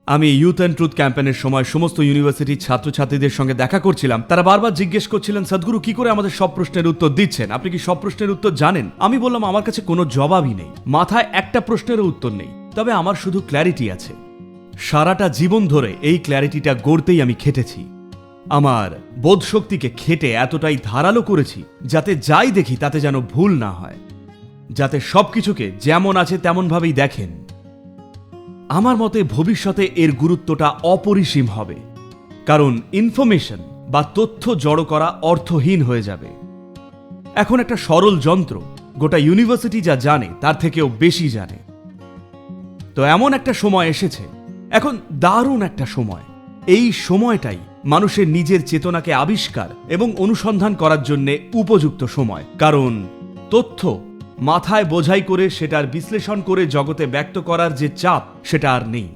আমি youth and truth ক্যাম্পেনের সময় সমস্ত ইউনিভার্সিটির ছাত্রছাত্রীদের সঙ্গে দেখা করছিলাম। তারা বারবার জিজ্ঞেস করছিলেন, সদ্গুরু কি করে আমাদের সব প্রশ্নের উত্তর দিচ্ছেন, আপনি কি সব প্রশ্নের উত্তর জানেন? আমি বললাম, আমার কাছে কোনো জবাবই নেই, মাথায় একটা প্রশ্নেরও উত্তর নেই, তবে আমার শুধু ক্ল্যারিটি আছে। সারাটা জীবন ধরে এই ক্ল্যারিটিটা গড়তেই আমি খেটেছি। আমার বোধশক্তিকে খেটে এতটাই ধারালো করেছি যাতে যাই দেখি তাতে যেন ভুল না হয়, যাতে সবকিছুকে যেমন আছে তেমনভাবেই দেখেন। আমার মতে ভবিষ্যতে এর গুরুত্বটা অপরিসীম হবে, কারণ ইনফরমেশন বা তথ্য জড়ো করা অর্থহীন হয়ে যাবে। এখন একটা সরল যন্ত্র গোটা ইউনিভার্সিটি যা জানে তার থেকেও বেশি জানে। তো এমন একটা সময় এসেছে, এখন দারুণ একটা সময়। এই সময়টাই মানুষের নিজের চেতনাকে আবিষ্কার এবং অনুসন্ধান করার জন্য উপযুক্ত সময়, কারণ তথ্য মাথায় বোঝাই করে সেটার বিশ্লেষণ করে জগতে ব্যক্ত করার যে চাপ সেটা আর নেই।